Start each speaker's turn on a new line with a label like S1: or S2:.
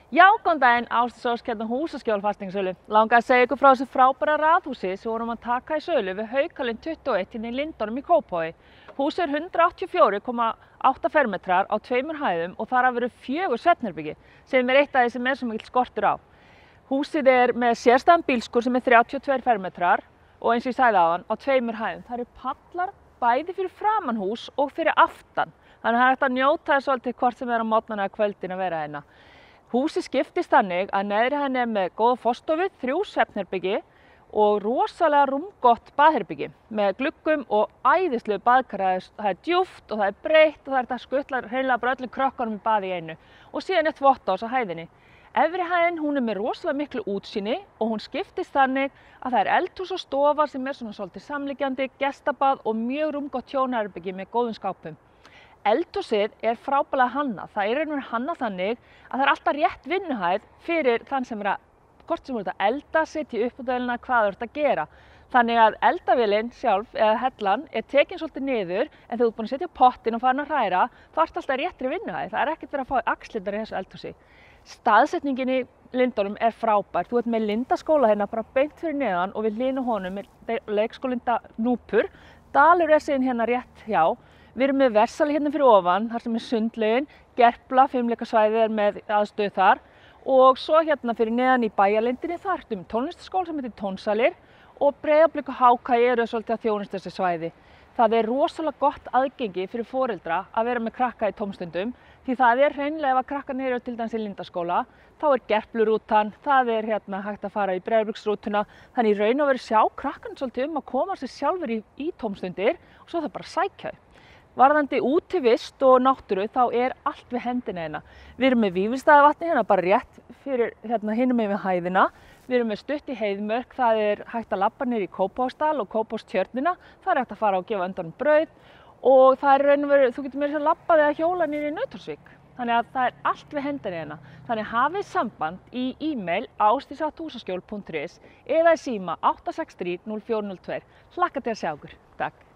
S1: Já, góðan daginn, Ásdís Ósk hérna Húsaskjól fastegnarsölu. Langaði að segja ykkur frá þessu frábæra raðhúsi sem vorum að taka í sölu við Haukalind 21 hérna í Lindunum í Kópavogi. Húsið er 184,8 fermetrar á 2 hæðum og þar af eru 4 svefnherbergi sem er eitt af því sem er svo mikill skortur á. Húsið er með sérstæðan bílskúr sem er 32 fermetrar og eins og ég sagði áðan á 2 hæðum. Það eru pallar bæði fyrir framan hús og fyrir aftan. Þannig að það er hægt að njóta þess svolítið hvort sem er á morgnana eða kvöldin að vera hérna. Húsið skiptist þannig að neðri hæðin er með góða forstofu, 3 svefnherbergi og rosalega rúmgott baðherbergi með gluggum og æðislegu baðkar. Það er djúpt og það er breitt og það er hægt að skutla hreinlega bara öllum krökkunum í bað í einu. Og síðan er þvottahús á hæðinni. Efri hæðin hún er með rosalega miklu útsýni og hún skiptist þannig að það er eldhús og stofa sem er svona svolítið samliggjandi, gestabað og mjög rúmgott hjónaherbergi með góðum skápum. Eldhúsið er frábærlega hannað. Það er einhvern hannað þannig að það er alltaf rétt vinnuhæð fyrir þann sem er hvort sem er að elda, setja upp á dæluna, hvað þú ert að gera. Þannig að eldavélin sjálf, eða hellan, er tekin svolítið niður en þegar þú ert búin að setja pottin og farin að hræra, þá ert alltaf réttri vinnuhæð. Það er ekkert verið að fá axlirnar í þessu eldhúsi. Staðsetningin í Lindunum er frábær. Þú ert með Lindaskóla hérna bara beint fyrir neðan og við hlýðum honum er leikskólinn Núpur. Dalur er síðan hérna rétt hjá. Við erum með Versali hérna fyrir ofan, þar sem er sundlaugin, Gerpla, fimleikasvæði er með aðstöðu þar og svo hérna fyrir neðan í Bæjarlindinni þar ertu með tónlistaskóla sem heitir Tónsalir og Breiðablik og HK eru svolítið að þjónusta þessi svæði. Það er rosalega gott aðgengi fyrir foreldra að vera með krakka í tómstundum því það er hreinlega ef að krakkarnir eru til dæmis í Lindaskóla, þá er Gerplurútan, það er hérna hægt að fara í Breiðabliksrútuna, þannig í raun og veru sjá krakkarnir svolítið að koma sér sjálfur í tómstundir og svo það bara sækja þau. Varðandi útivist og náttúru þá er allt við hendina hérna. Við erum með Vífilsstaðavatni hérna bara rétt fyrir hérna hinum megin við hæðina. Við erum með stutt í Heiðmörk, það er hægt að labba niður í Kópavogsdal og Kópavogstjörnina. Það er hægt að fara og gefa undan brauð og það er raun og veru, þú getur meira að labba eða hjóla niður í Nauthólsvík. Þannig að það er allt við hendina hérna. Þannig hafið samband í e-mail ásdís@húsaskjól.is eða í síma 863 0402. Hlakka til að sjá ykkur. Takk.